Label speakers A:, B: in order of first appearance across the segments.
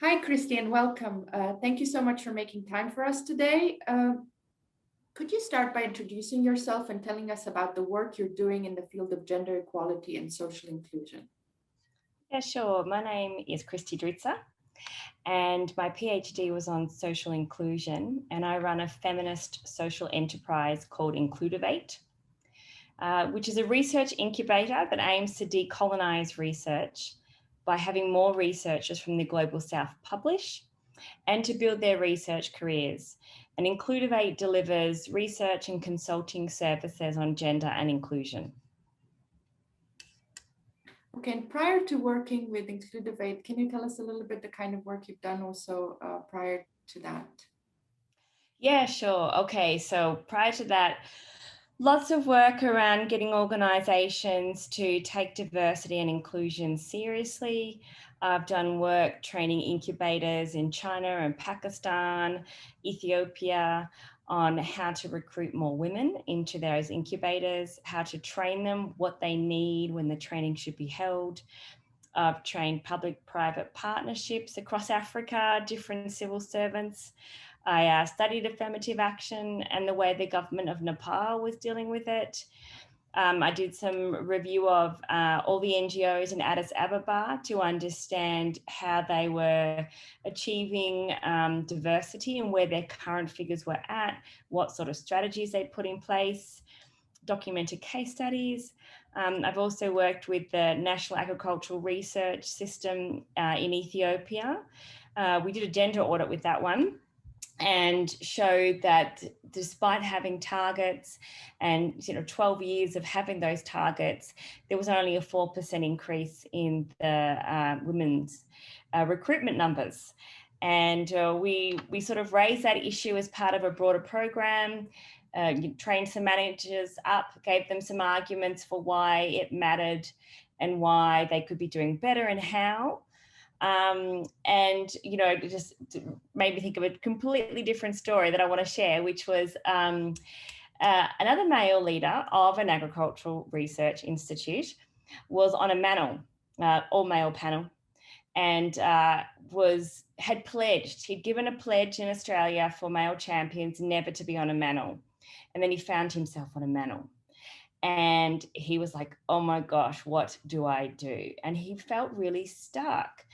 A: Hi, Christian. Welcome. Thank you so much for making time for us today. Could you start by introducing yourself and telling us about the work you're doing in the field of gender equality and social inclusion?
B: Yeah, sure. My name is Christy Dritzer, and my PhD was on social inclusion, and I run a feminist social enterprise called Inclutivate, which is a research incubator that aims to decolonize research by having more researchers from the Global South publish and to build their research careers. And Inclutivate delivers research and consulting services on gender and inclusion.
A: Okay, and prior to working with Inclutivate, can you tell us a little bit the kind of work you've done also prior to that?
B: Yeah, sure. Okay, so prior to that, lots of work around getting organisations to take diversity and inclusion seriously. I've done work training incubators in China and Pakistan, Ethiopia, on how to recruit more women into those incubators, how to train them, what they need when the training should be held. I've trained public-private partnerships across Africa, different civil servants. I studied affirmative action and the way the government of Nepal was dealing with it. I did some review of all the NGOs in Addis Ababa to understand how they were achieving diversity and where their current figures were at, what sort of strategies they put in place, documented case studies. I've also worked with the National Agricultural Research System in Ethiopia. We did a gender audit with that one and showed that despite having targets and 12 years of having those targets, there was only a 4% increase in the women's recruitment numbers. And we sort of raised that issue as part of a broader program. Trained some managers up, gave them some arguments for why it mattered and why they could be doing better and how. And it just made me think of a completely different story that I want to share, which was another male leader of an agricultural research institute was on a panel, all male panel, and had pledged, he'd given a pledge in Australia for male champions never to be on a manel. And then he found himself on a manel. And he was like, oh my gosh, what do I do? And he felt really stuck.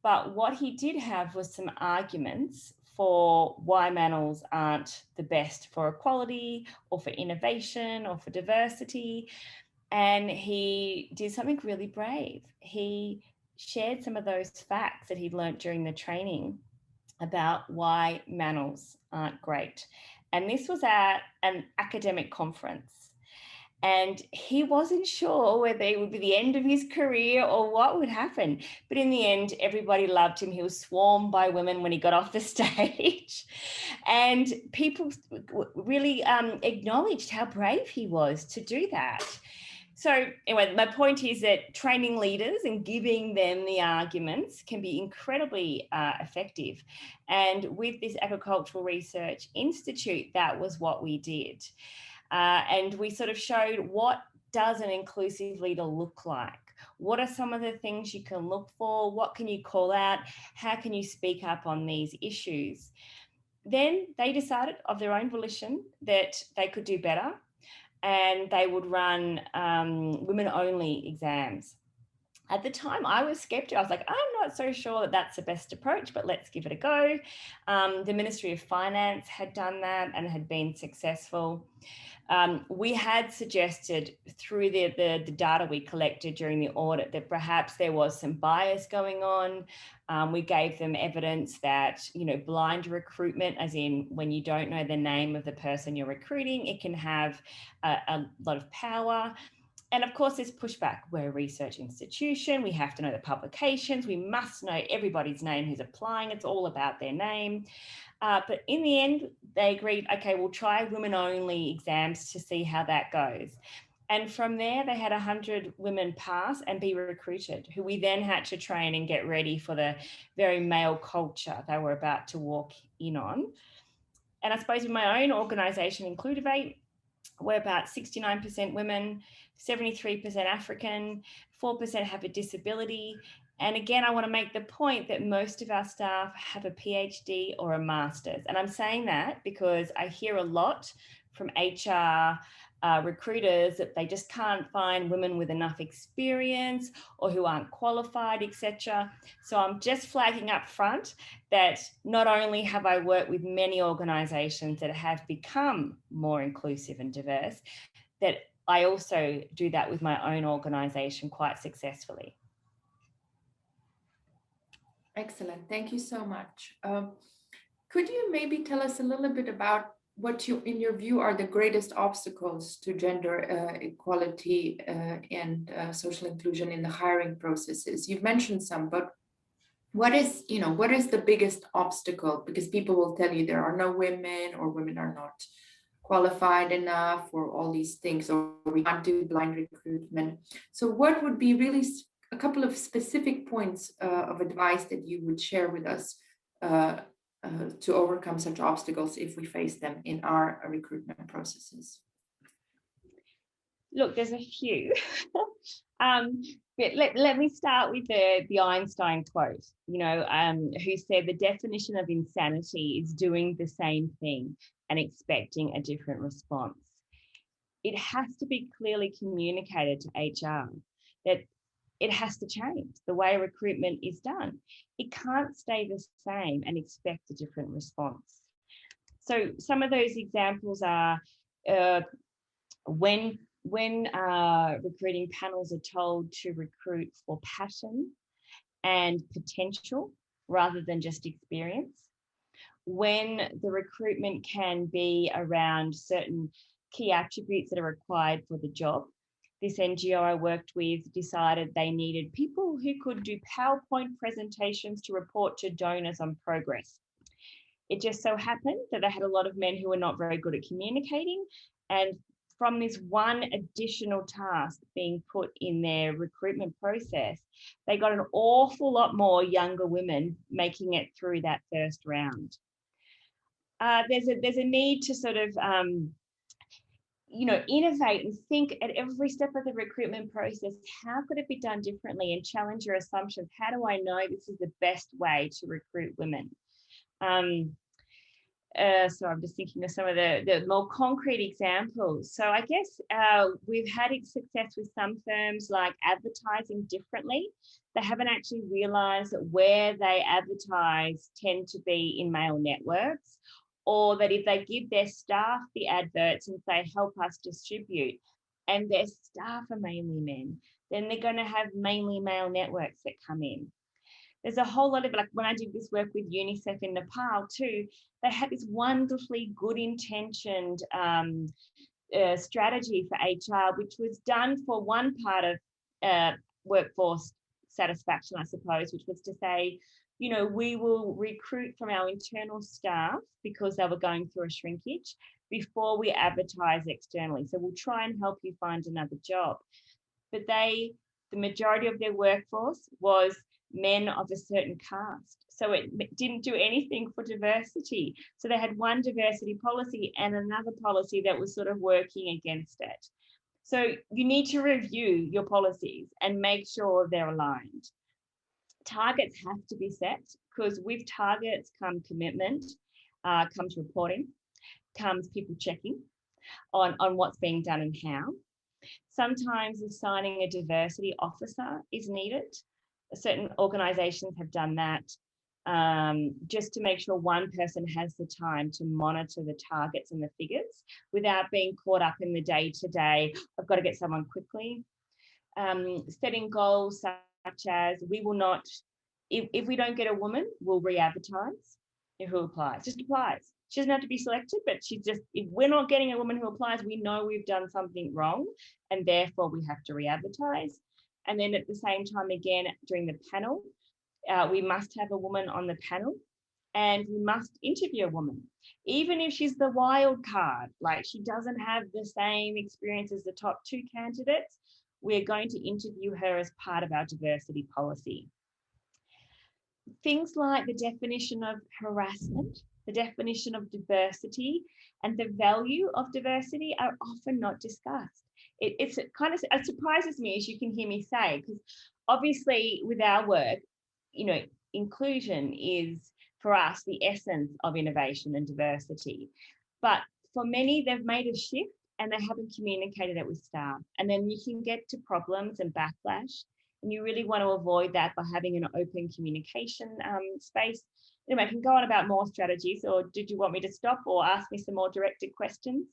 B: But what he did have was some arguments for why manels aren't the best for equality or for innovation or for diversity. And he did something really brave. He shared some of those facts that he'd learnt during the training about why manels aren't great. And this was at an academic conference. And he wasn't sure whether it would be the end of his career or what would happen. But in the end, everybody loved him. He was swarmed by women when he got off the stage. And people really acknowledged how brave he was to do that. So anyway, my point is that training leaders and giving them the arguments can be incredibly effective. And with this Agricultural Research Institute, that was what we did. And we sort of showed what does an inclusive leader look like? What are some of the things you can look for? What can you call out? How can you speak up on these issues? Then they decided of their own volition that they could do better, and they would run women-only exams. At the time, I was skeptical. I was like, I'm not so sure that that's the best approach, but let's give it a go. The Ministry of Finance had done that and had been successful. We had suggested through the data we collected during the audit that perhaps there was some bias going on. We gave them evidence that, blind recruitment, as in when you don't know the name of the person you're recruiting, it can have a lot of power. And of course, there's pushback. We're a research institution. We have to know the publications. We must know everybody's name who's applying. It's all about their name. But in the end, they agreed, okay, we'll try women-only exams to see how that goes. And from there, they had 100 women pass and be recruited, who we then had to train and get ready for the very male culture they were about to walk in on. And I suppose in my own organisation, Inclutivate, we're about 69% women, 73% African, 4% have a disability. And again, I want to make the point that most of our staff have a PhD or a master's. And I'm saying that because I hear a lot from HR recruiters that they just can't find women with enough experience or who aren't qualified, etc. So I'm just flagging up front that not only have I worked with many organisations that have become more inclusive and diverse, that I also do that with my own organisation quite successfully.
A: Excellent. Thank you so much. Could you maybe tell us a little bit about what in your view, are the greatest obstacles to gender equality and social inclusion in the hiring processes? You've mentioned some, but what is the biggest obstacle? Because people will tell you there are no women, or women are not qualified enough, or all these things, or we can't do blind recruitment. So what would be really a couple of specific points of advice that you would share with us to overcome such obstacles if we face them in our recruitment processes?
B: Look, there's a few. But let me start with the Einstein quote, who said the definition of insanity is doing the same thing and expecting a different response. It has to be clearly communicated to HR that it has to change the way recruitment is done. It can't stay the same and expect a different response. So some of those examples are when recruiting panels are told to recruit for passion and potential rather than just experience, when the recruitment can be around certain key attributes that are required for the job. This NGO I worked with decided they needed people who could do PowerPoint presentations to report to donors on progress. It just so happened that they had a lot of men who were not very good at communicating, and from this one additional task being put in their recruitment process, they got an awful lot more younger women making it through that first round. There's a need to sort of innovate and think at every step of the recruitment process, how could it be done differently, and challenge your assumptions. How do I know this is the best way to recruit women? So I'm just thinking of some of the more concrete examples. So I guess we've had success with some firms like advertising differently. They haven't actually realised that where they advertise tend to be in male networks, or that if they give their staff the adverts and say, help us distribute, and their staff are mainly men, then they're going to have mainly male networks that come in. There's a whole lot of, like when I did this work with UNICEF in Nepal too, they had this wonderfully good intentioned strategy for HR, which was done for one part of workforce satisfaction, I suppose, which was to say, we will recruit from our internal staff because they were going through a shrinkage before we advertise externally. So we'll try and help you find another job. But the majority of their workforce was men of a certain caste. So it didn't do anything for diversity. So they had one diversity policy and another policy that was sort of working against it. So you need to review your policies and make sure they're aligned. Targets have to be set, because with targets come commitment, comes reporting, comes people checking on what's being done and how. Sometimes assigning a diversity officer is needed. Certain organisations have done that just to make sure one person has the time to monitor the targets and the figures without being caught up in the day-to-day, I've got to get someone quickly. Setting goals such as, we will not, if we don't get a woman, we'll re-advertise. Who applies? Just applies. She doesn't have to be selected, but if we're not getting a woman who applies, we know we've done something wrong, and therefore we have to re-advertise. And then at the same time, again, during the panel, we must have a woman on the panel, and we must interview a woman. Even if she's the wild card, like she doesn't have the same experience as the top two candidates, we're going to interview her as part of our diversity policy. Things like the definition of harassment, the definition of diversity, and the value of diversity are often not discussed. It surprises me, as you can hear me say, because obviously with our work, inclusion is for us the essence of innovation and diversity. But for many, they've made a shift and they haven't communicated it with staff. And then you can get to problems and backlash. And you really want to avoid that by having an open communication space. I can go on about more strategies, or did you want me to stop or ask me some more directed questions?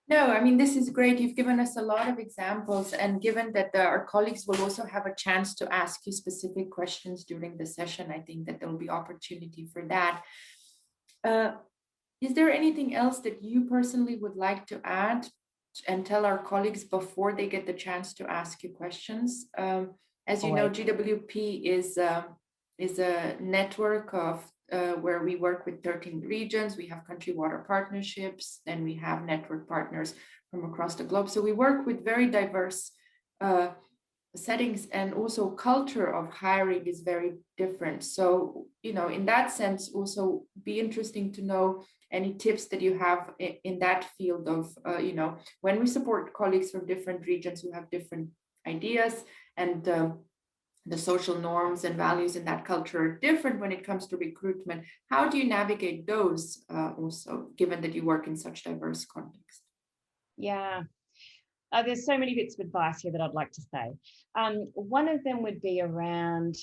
A: No, I mean, this is great. You've given us a lot of examples, and given that our colleagues will also have a chance to ask you specific questions during the session, I think that there will be opportunity for that. Is there anything else that you personally would like to add and tell our colleagues before they get the chance to ask you questions? As you know, GWP is a network of where we work with 13 regions. We have country water partnerships, and we have network partners from across the globe. So we work with very diverse settings, and also culture of hiring is very different. So, in that sense, also be interesting to know any tips that you have in that field of, when we support colleagues from different regions who have different ideas, and the social norms and values in that culture are different when it comes to recruitment. How do you navigate those also, given that you work in such diverse contexts?
B: Yeah. There's so many bits of advice here that I'd like to say. One of them would be around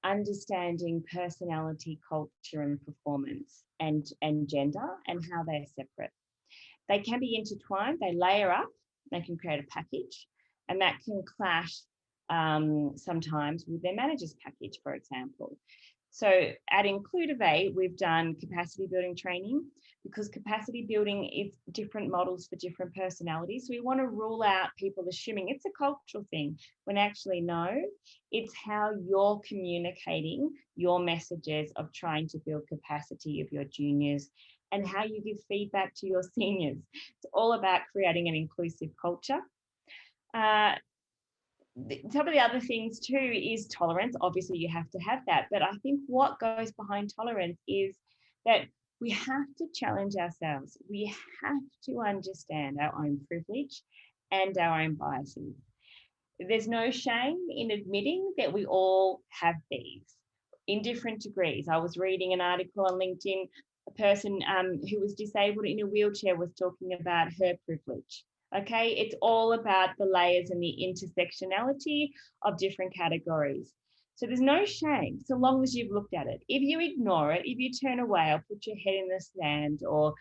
B: understanding personality, culture, and performance, and gender, and how they're separate. They can be intertwined, they layer up, they can create a package, and that can clash sometimes with their manager's package, for example. So at Inclutivate, we've done capacity building training, because capacity building is different models for different personalities. So we want to rule out people assuming it's a cultural thing, when actually no, it's how you're communicating your messages of trying to build capacity of your juniors, and how you give feedback to your seniors. It's all about creating an inclusive culture. Some of the other things too is tolerance. Obviously, you have to have that. But I think what goes behind tolerance is that we have to challenge ourselves. We have to understand our own privilege and our own biases. There's no shame in admitting that we all have these in different degrees. I was reading an article on LinkedIn. A person who was disabled in a wheelchair was talking about her privilege. Okay, it's all about the layers and the intersectionality of different categories. So there's no shame so long as you've looked at it. If you ignore it, if you turn away or put your head in the sand, or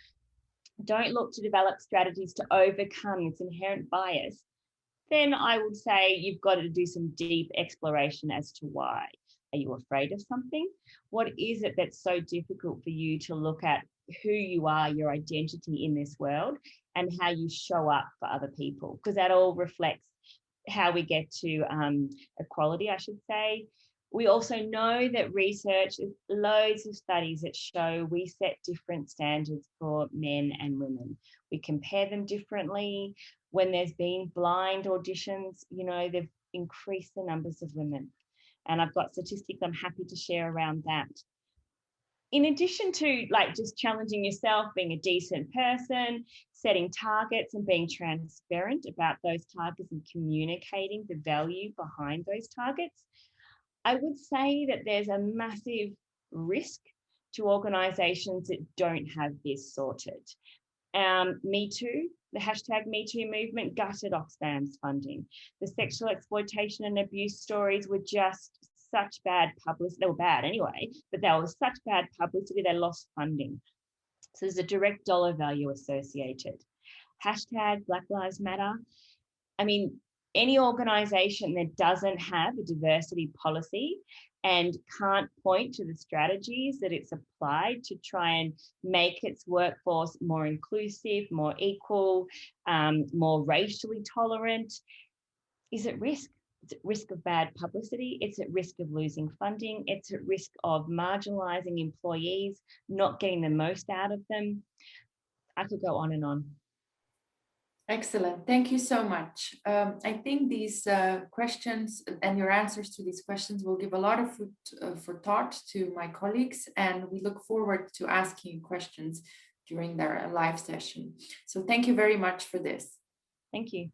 B: don't look to develop strategies to overcome this inherent bias, then I would say you've got to do some deep exploration as to why. Are you afraid of something? What is it that's so difficult for you to look at who you are, your identity in this world, and how you show up for other people? Because that all reflects how we get to equality, I should say. We also know that research, loads of studies that show we set different standards for men and women. We compare them differently. When there's been blind auditions, they've increased the numbers of women. And I've got statistics I'm happy to share around that. In addition to just challenging yourself, being a decent person, setting targets and being transparent about those targets and communicating the value behind those targets, I would say that there's a massive risk to organisations that don't have this sorted. Me Too, the hashtag Me Too movement gutted Oxfam's funding. The sexual exploitation and abuse stories were just such bad publicity. They were bad anyway, but they were such bad publicity, they lost funding. So there's a direct dollar value associated. Hashtag Black Lives Matter. I mean, any organisation that doesn't have a diversity policy and can't point to the strategies that it's applied to try and make its workforce more inclusive, more equal, more racially tolerant, is at risk. It's at risk of bad publicity. It's at risk of losing funding. It's at risk of marginalising employees, not getting the most out of them. I could go on and on.
A: Excellent. Thank you so much. I think these questions and your answers to these questions will give a lot of food for thought to my colleagues, and we look forward to asking you questions during their live session. So thank you very much for this.
B: Thank you.